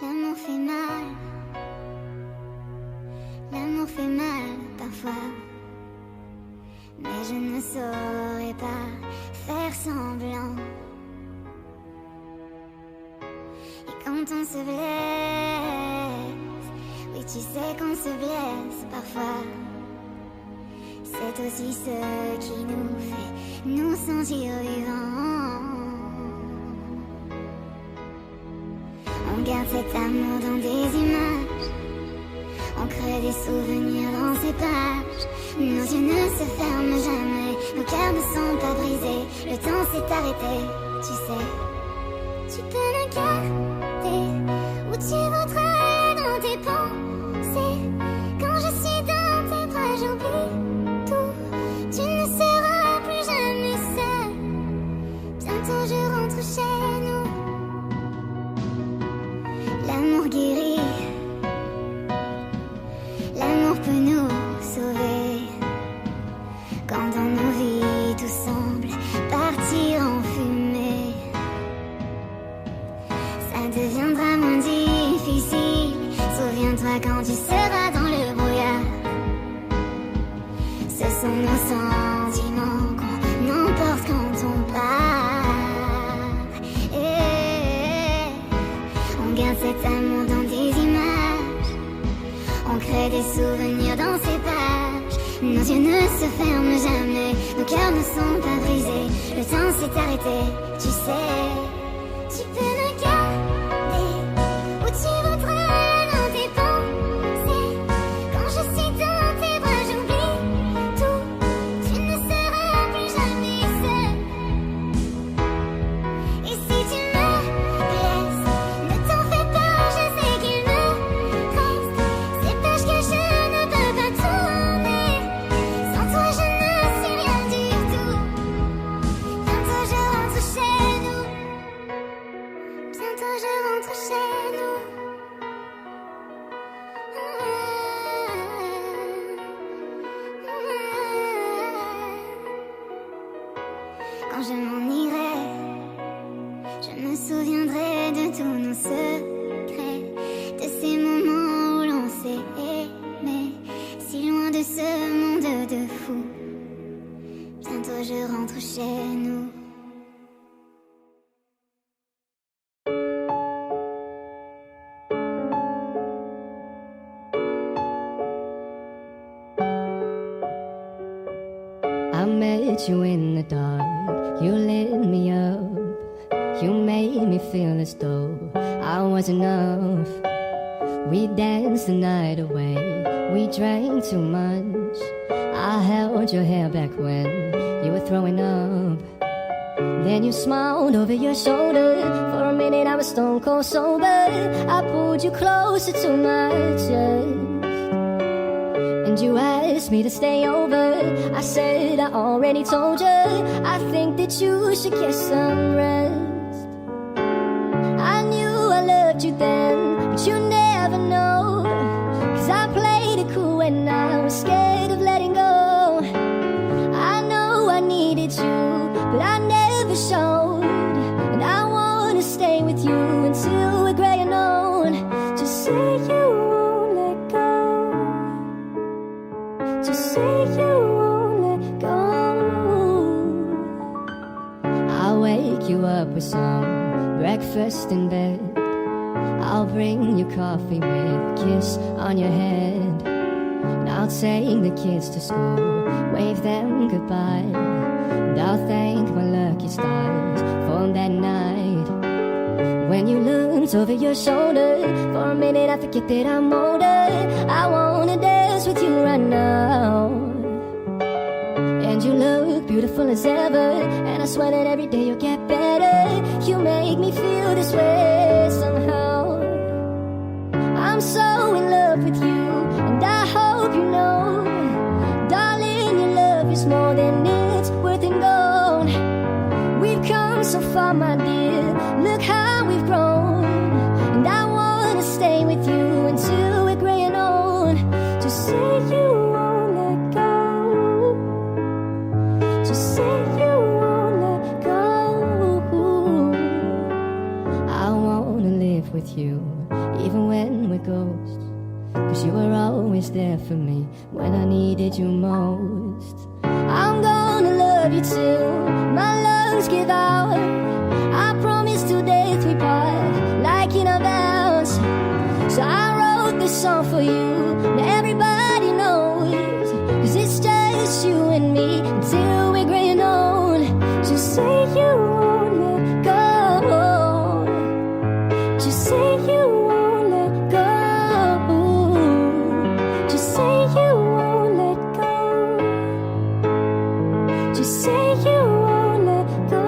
L'amour fait mal. L'amour fait mal parfois. Mais je ne saurais pas faire semblant. Et quand on se blesse, oui tu sais qu'on se blesse parfois. C'est aussi ce qui nous fait nous sentir vivants. On garde cet amour dans des images. On crée des souvenirs dans ces pages. Nos yeux ne se ferment jamais. Nos cœurs ne sont pas brisés. Le temps s'est arrêté, tu sais. Tu peux le garder où tu voudrais dans tes pensées. Quand je suis dans tes bras, j'oublie tout. Tu ne seras plus jamais seul. Bientôt je rentre chez nous. L'amour guérit. L'amour peut nous sauver. Quand dans nos vies tout semble partir en fumée, ça deviendra moins difficile. Souviens-toi quand tu seras dans le brouillard. Ce sont nos sentiments qu'on emporte quand on part. Et on garde cet amour dans des images. On crée des souvenirs dans ces pages. Nos yeux ne se ferment jamais. Nos cœurs ne sont pas brisés. Le temps s'est arrêté, tu sais. Tu peux le garder où tu voudrais dans tes pensées. Quand je suis dans tes bras, j'oublie tout. Tu ne seras plus jamais seul. Et si tu me blesses, ne t'en fais pas, je sais qu'il me reste ces pages que je ne peux pas tourner. Sans toi je ne suis rien du tout. Bientôt je rentre chez nous. Bientôt je rentre chez nous. Quand je m'en irai, je me souviendrai de tous nos secrets, de ces moments où l'on s'est aimé, si loin de ce monde de fous. Bientôt je rentre chez nous. I met you in the dark, you lit me up. You made me feel as though I was enough. We danced the night away, we drank too much. I held your hair back when you were throwing up. Then you smiled over your shoulder. For a minute I was stone cold sober. I pulled you closer to my chest, and you asked me to stay over. I said I already told you. I think that you should get some rest. I knew I loved you then, but you never know. 'Cause I played it cool when I was scared of letting go. I know I needed you, but I never showed. And I wanna stay with you until we're gray and old. Just say you won't let go. Just say you won't let go. I'll wake you up with some breakfast in bed. I'll bring you coffee with a kiss on your head. And I'll take the kids to school, wave them goodbye. And I'll thank my lucky stars for that night. When you looked over your shoulder, for a minute I forget that I'm older. I wanna dance with you right now. And you look beautiful as ever, and I swear that every day you'll get better. You make me feel this way somehow. I'm so in love with you, and I hope you know, darling, your love is more than it's worth in gold. We've come so far, my dear, look how we've grown. And I wanna stay with you until we're gray and old. Just say you won't let go. Just say you won't let go. I wanna live with you, with ghosts, 'cause you were always there for me when I needed you most. I'm gonna love you till my lungs give out. I promise till death we part, like in our vows. So I wrote this song for you, and everybody knows, 'cause it's just you and me until we're gray and old. Just say you won't let go. Just say you won't let go. Just say you won't let go. Just say you won't let go.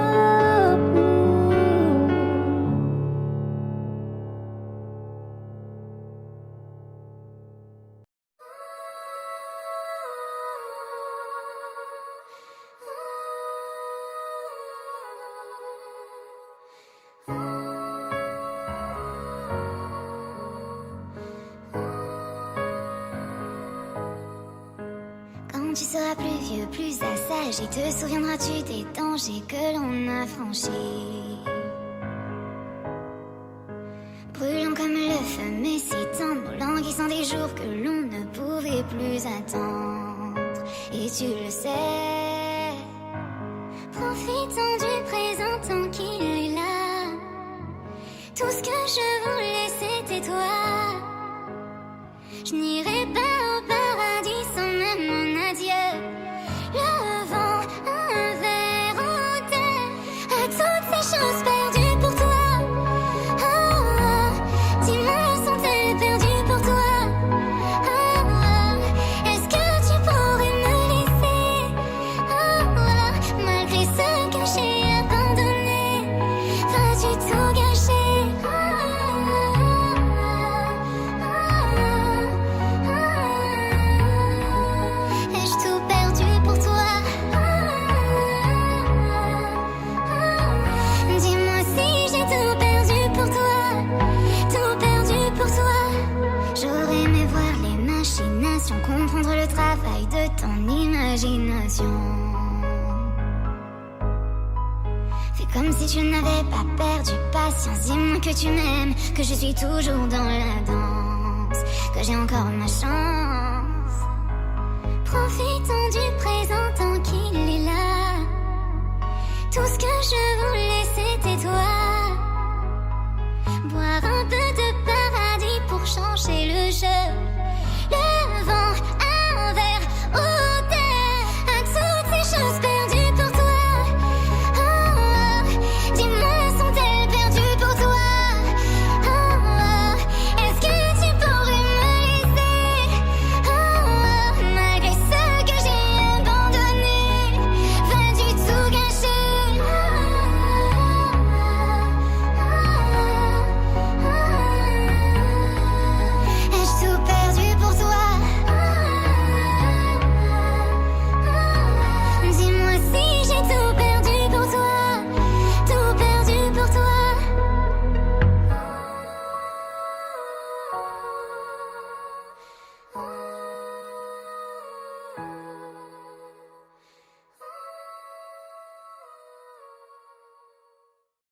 Quand tu seras plus vieux, plus assagi, te souviendras-tu des dangers que l'on a franchis? Brûlant comme le feu, mais si tendre, languissant des jours que l'on ne pouvait plus attendre. Et tu le sais, profitant du présent tant qu'il est là. Tout ce que je voulais, c'était toi. Je n'irai pas au paradis sans même mon adieu. Le vent, un verre en terre, à toutes ces choses perdues pour toi. Oh, oh, dis-moi, sont-elles perdues pour toi? Oh, oh, est-ce que tu pourrais me laisser? Oh, oh, malgré ce que j'ai abandonné, vas-tu tout gâcher? Oh, ai-je tout perdu pour toi? Dis-moi si j'ai tout perdu pour toi. Tout perdu pour toi. J'aurais aimé voir les machinations, comprendre le travail de ton imagination. Fais comme si tu n'avais pas perdu patience. Dis-moi que tu m'aimes, que je suis toujours dans la danse, que j'ai encore ma chance.